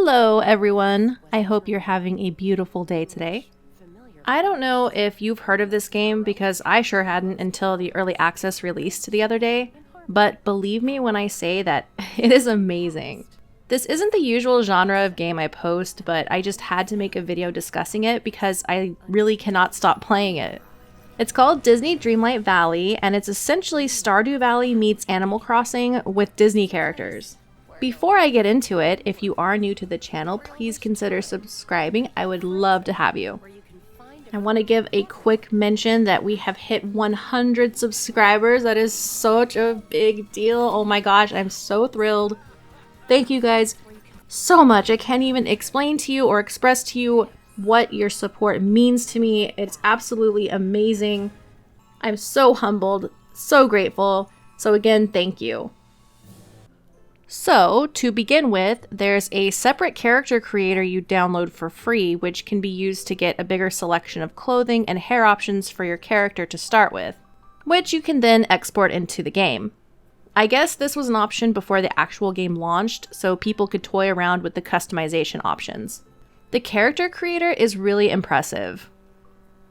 Hello everyone, I hope you're having a beautiful day today. I don't know if you've heard of this game because I sure hadn't until the early access released the other day, but believe me when I say that it is amazing. This isn't the usual genre of game I post, but I just had to make a video discussing it because I really cannot stop playing it. It's called Disney Dreamlight Valley, and it's essentially Stardew Valley meets Animal Crossing with Disney characters. Before I get into it, if you are new to the channel, please consider subscribing. I would love to have you. I want to give a quick mention that we have hit 100 subscribers. That is such a big deal. Oh my gosh, I'm so thrilled. Thank you guys so much. I can't even explain to you or express to you what your support means to me. It's absolutely amazing. I'm so humbled, so grateful. So again, thank you. So, to begin with, there's a separate character creator you download for free, which can be used to get a bigger selection of clothing and hair options for your character to start with, which you can then export into the game. I guess this was an option before the actual game launched, so people could toy around with the customization options. The character creator is really impressive.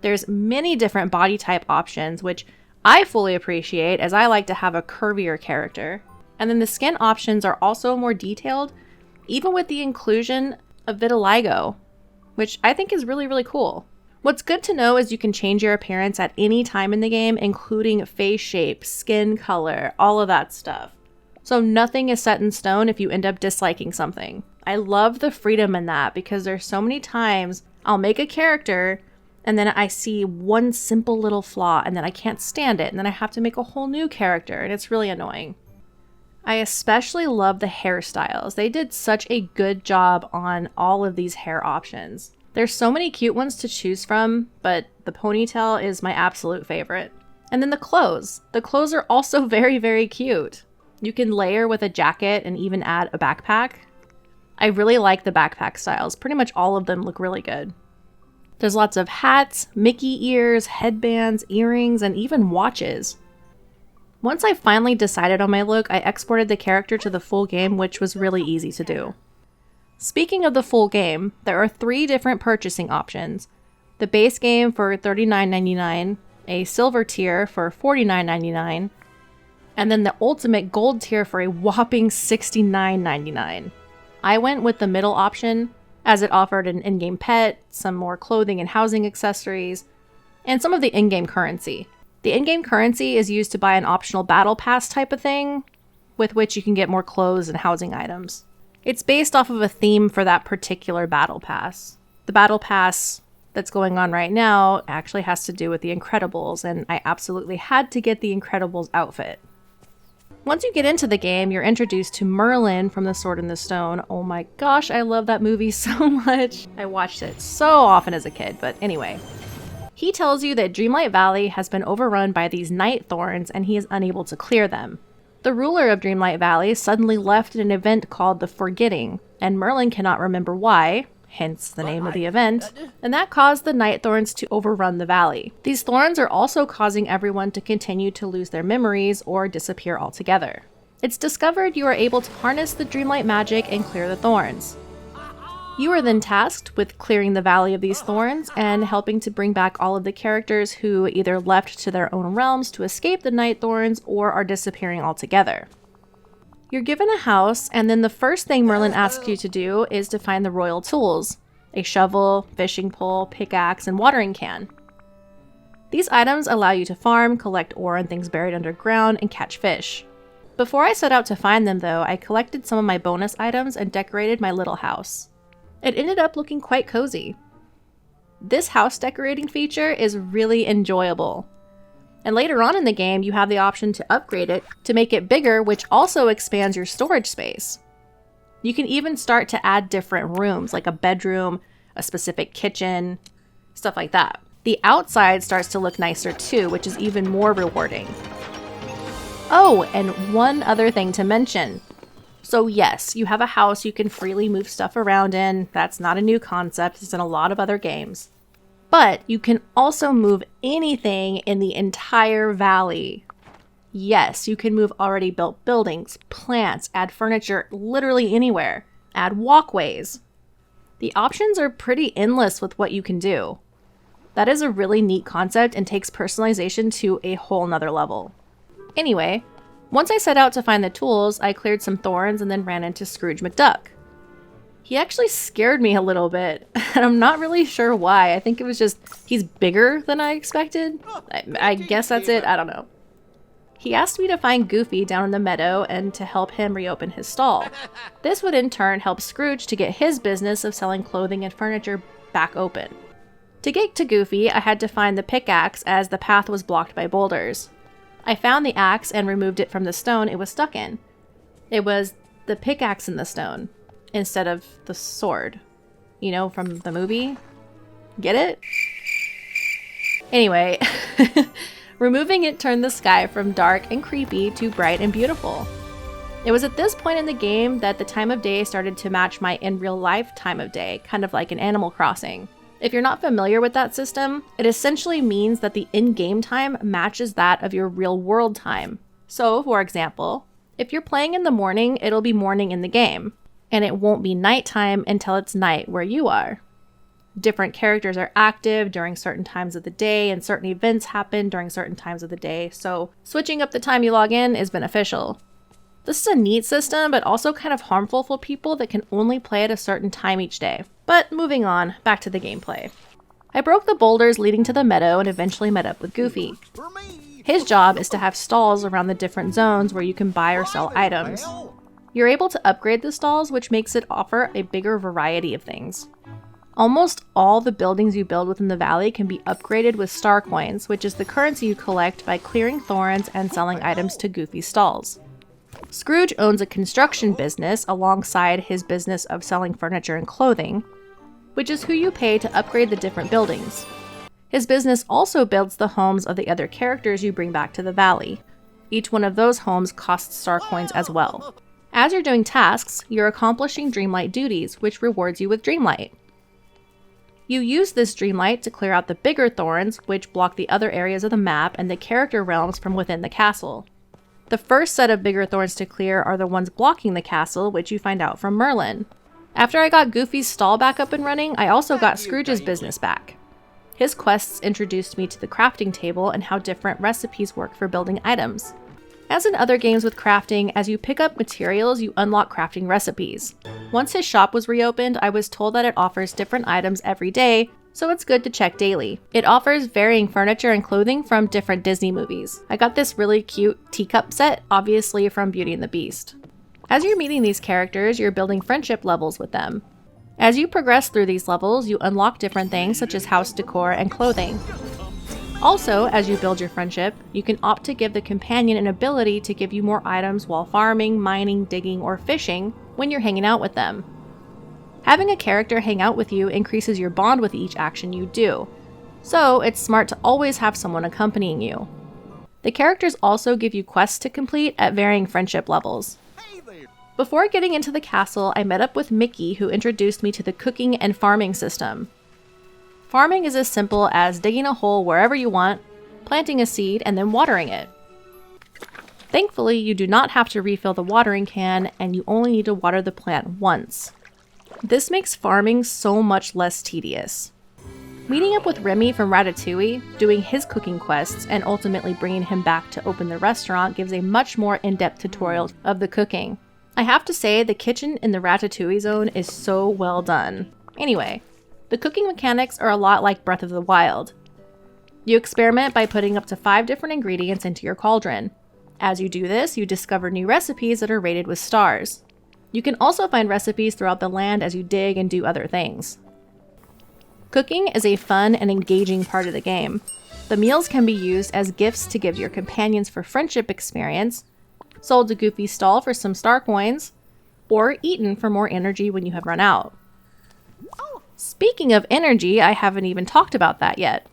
There's many different body type options, which I fully appreciate as I like to have a curvier character. And then the skin options are also more detailed, even with the inclusion of vitiligo, which I think is really, really cool. What's good to know is you can change your appearance at any time in the game, including face shape, skin color, all of that stuff. So nothing is set in stone if you end up disliking something. I love the freedom in that because there's so many times I'll make a character and then I see one simple little flaw and then I can't stand it and then I have to make a whole new character and it's really annoying. I especially love the hairstyles. They did such a good job on all of these hair options. There's so many cute ones to choose from, but the ponytail is my absolute favorite. And then the clothes. The clothes are also very, very cute. You can layer with a jacket and even add a backpack. I really like the backpack styles. Pretty much all of them look really good. There's lots of hats, Mickey ears, headbands, earrings, and even watches. Once I finally decided on my look, I exported the character to the full game, which was really easy to do. Speaking of the full game, there are 3 different purchasing options. The base game for $39.99, a silver tier for $49.99, and then the ultimate gold tier for a whopping $69.99. I went with the middle option, as it offered an in-game pet, some more clothing and housing accessories, and some of the in-game currency. The in-game currency is used to buy an optional battle pass type of thing, with which you can get more clothes and housing items. It's based off of a theme for that particular battle pass. The battle pass that's going on right now actually has to do with the Incredibles, and I absolutely had to get the Incredibles outfit. Once you get into the game, you're introduced to Merlin from The Sword in the Stone. Oh my gosh, I love that movie so much. I watched it so often as a kid, but anyway. He tells you that Dreamlight Valley has been overrun by these night thorns and he is unable to clear them. The ruler of Dreamlight Valley suddenly left at an event called the Forgetting, and Merlin cannot remember why, hence the name of the event, and that caused the night thorns to overrun the valley. These thorns are also causing everyone to continue to lose their memories or disappear altogether. It's discovered you are able to harness the Dreamlight magic and clear the thorns. You are then tasked with clearing the valley of these thorns and helping to bring back all of the characters who either left to their own realms to escape the night thorns or are disappearing altogether. You're given a house, and then the first thing Merlin asks you to do is to find the royal tools: a shovel, fishing pole, pickaxe, and watering can. These items allow you to farm, collect ore and things buried underground, and catch fish. Before I set out to find them though, I collected some of my bonus items and decorated my little house. It ended up looking quite cozy. This house decorating feature is really enjoyable. And later on in the game, you have the option to upgrade it to make it bigger, which also expands your storage space. You can even start to add different rooms, like a bedroom, a specific kitchen, stuff like that. The outside starts to look nicer too, which is even more rewarding. Oh, and one other thing to mention. So yes, you have a house you can freely move stuff around in. That's not a new concept. It's in a lot of other games. But you can also move anything in the entire valley. Yes, you can move already built buildings, plants, add furniture, literally anywhere. Add walkways. The options are pretty endless with what you can do. That is a really neat concept and takes personalization to a whole nother level. Anyway, once I set out to find the tools, I cleared some thorns and then ran into Scrooge McDuck. He actually scared me a little bit, and I'm not really sure why. I think it was just he's bigger than I expected. I guess that's it, I don't know. He asked me to find Goofy down in the meadow and to help him reopen his stall. This would in turn help Scrooge to get his business of selling clothing and furniture back open. To get to Goofy, I had to find the pickaxe as the path was blocked by boulders. I found the axe and removed it from the stone it was stuck in. It was the pickaxe in the stone instead of the sword. You know, from the movie? Get it? Anyway, removing it turned the sky from dark and creepy to bright and beautiful. It was at this point in the game that the time of day started to match my in real life time of day, kind of like in Animal Crossing. If you're not familiar with that system, it essentially means that the in-game time matches that of your real world time. So, for example, if you're playing in the morning, it'll be morning in the game, and it won't be nighttime until it's night where you are. Different characters are active during certain times of the day, and certain events happen during certain times of the day, so switching up the time you log in is beneficial. This is a neat system, but also kind of harmful for people that can only play at a certain time each day. But moving on, back to the gameplay. I broke the boulders leading to the meadow and eventually met up with Goofy. His job is to have stalls around the different zones where you can buy or sell items. You're able to upgrade the stalls, which makes it offer a bigger variety of things. Almost all the buildings you build within the valley can be upgraded with star coins, which is the currency you collect by clearing thorns and selling items to Goofy's stalls. Scrooge owns a construction business alongside his business of selling furniture and clothing, which is who you pay to upgrade the different buildings. His business also builds the homes of the other characters you bring back to the valley. Each one of those homes costs star coins as well. As you're doing tasks, you're accomplishing Dreamlight duties, which rewards you with Dreamlight. You use this Dreamlight to clear out the bigger thorns, which block the other areas of the map and the character realms from within the castle. The first set of bigger thorns to clear are the ones blocking the castle, which you find out from Merlin. After I got Goofy's stall back up and running, I also got Scrooge's business back. His quests introduced me to the crafting table and how different recipes work for building items. As in other games with crafting, as you pick up materials, you unlock crafting recipes. Once his shop was reopened, I was told that it offers different items every day, so it's good to check daily. It offers varying furniture and clothing from different Disney movies. I got this really cute teacup set, obviously from Beauty and the Beast. As you're meeting these characters, you're building friendship levels with them. As you progress through these levels, you unlock different things such as house decor and clothing. Also, as you build your friendship, you can opt to give the companion an ability to give you more items while farming, mining, digging, or fishing when you're hanging out with them. Having a character hang out with you increases your bond with each action you do, so it's smart to always have someone accompanying you. The characters also give you quests to complete at varying friendship levels. Before getting into the castle, I met up with Mickey, who introduced me to the cooking and farming system. Farming is as simple as digging a hole wherever you want, planting a seed, and then watering it. Thankfully, you do not have to refill the watering can, and you only need to water the plant once. This makes farming so much less tedious. Meeting up with Remy from Ratatouille, doing his cooking quests, and ultimately bringing him back to open the restaurant gives a much more in-depth tutorial of the cooking. I have to say, the kitchen in the Ratatouille zone is so well done. Anyway, the cooking mechanics are a lot like Breath of the Wild. You experiment by putting up to 5 different ingredients into your cauldron. As you do this, you discover new recipes that are rated with stars. You can also find recipes throughout the land as you dig and do other things. Cooking is a fun and engaging part of the game. The meals can be used as gifts to give your companions for friendship experience, sold to Goofy's stall for some star coins, or eaten for more energy when you have run out. Speaking of energy, I haven't even talked about that yet.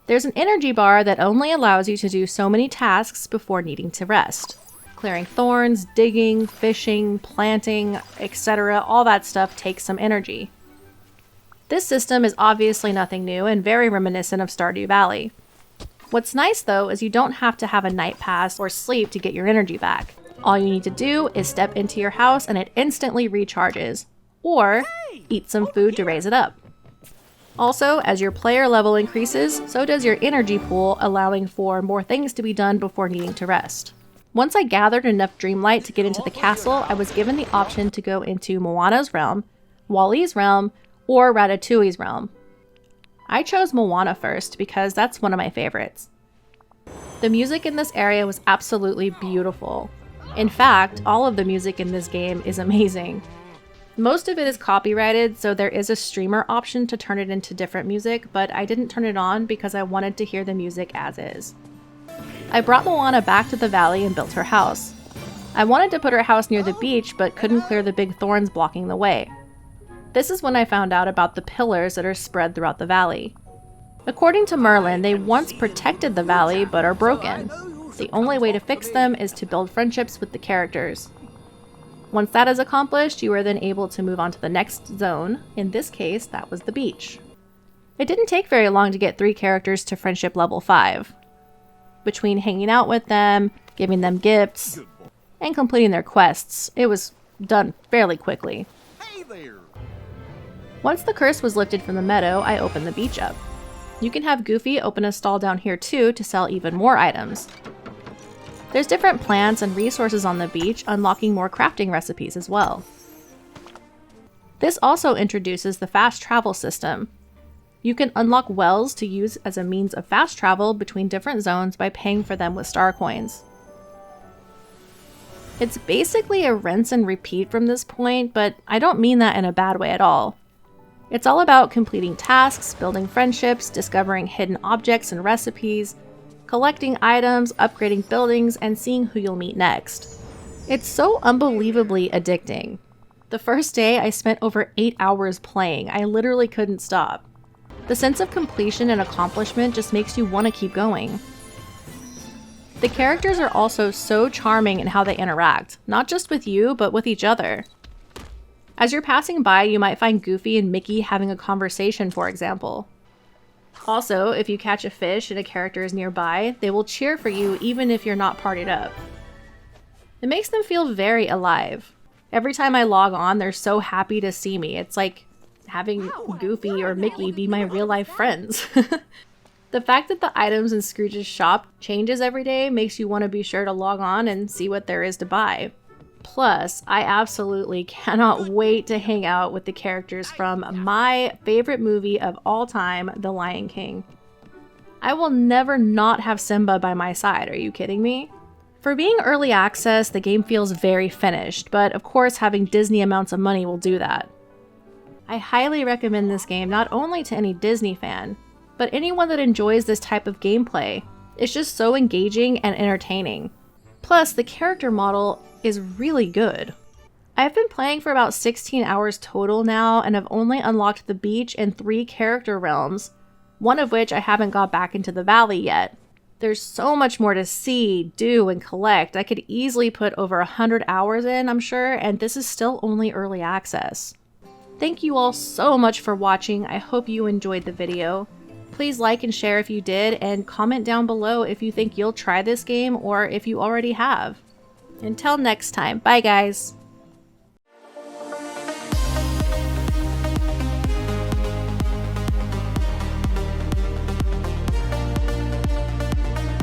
There's an energy bar that only allows you to do so many tasks before needing to rest. Clearing thorns, digging, fishing, planting, etc., all that stuff takes some energy. This system is obviously nothing new and very reminiscent of Stardew Valley. What's nice though is you don't have to have a night pass or sleep to get your energy back. All you need to do is step into your house and it instantly recharges. or eat some food to raise it up. Also, as your player level increases, so does your energy pool, allowing for more things to be done before needing to rest. Once I gathered enough Dreamlight to get into the castle, I was given the option to go into Moana's realm, Wally's realm, or Ratatouille's realm. I chose Moana first because that's one of my favorites. The music in this area was absolutely beautiful. In fact, all of the music in this game is amazing. Most of it is copyrighted, so there is a streamer option to turn it into different music, but I didn't turn it on because I wanted to hear the music as is. I brought Moana back to the valley and built her house. I wanted to put her house near the beach, but couldn't clear the big thorns blocking the way. This is when I found out about the pillars that are spread throughout the valley. According to Merlin, they once protected the valley, but are broken. The only way to fix them is to build friendships with the characters. Once that is accomplished, you are then able to move on to the next zone. In this case, that was the beach. It didn't take very long to get 3 characters to friendship level 5. Between hanging out with them, giving them gifts, and completing their quests, it was done fairly quickly. Hey there. Once the curse was lifted from the meadow, I opened the beach up. You can have Goofy open a stall down here too to sell even more items. There's different plants and resources on the beach, unlocking more crafting recipes as well. This also introduces the fast travel system. You can unlock wells to use as a means of fast travel between different zones by paying for them with star coins. It's basically a rinse and repeat from this point, but I don't mean that in a bad way at all. It's all about completing tasks, building friendships, discovering hidden objects and recipes, collecting items, upgrading buildings, and seeing who you'll meet next. It's so unbelievably addicting. The first day, I spent over 8 hours playing. I literally couldn't stop. The sense of completion and accomplishment just makes you want to keep going. The characters are also so charming in how they interact, not just with you, but with each other. As you're passing by, you might find Goofy and Mickey having a conversation, for example. Also, if you catch a fish and a character is nearby, they will cheer for you even if you're not partied up. It makes them feel very alive. Every time I log on, they're so happy to see me. It's like having Goofy or Mickey be my real-life friends. The fact that the items in Scrooge's shop changes every day makes you want to be sure to log on and see what there is to buy. Plus, I absolutely cannot wait to hang out with the characters from my favorite movie of all time, The Lion King. I will never not have Simba by my side, are you kidding me? For being early access, the game feels very finished, but of course having Disney amounts of money will do that. I highly recommend this game not only to any Disney fan, but anyone that enjoys this type of gameplay. It's just so engaging and entertaining. Plus, the character model is really good. I've been playing for about 16 hours total now and have only unlocked the beach and 3 character realms, one of which I haven't got back into the valley yet. There's so much more to see, do, and collect. I could easily put over 100 hours in, I'm sure, and this is still only early access. Thank you all so much for watching. I hope you enjoyed the video. Please like and share if you did, and comment down below if you think you'll try this game or if you already have. Until next time, bye guys!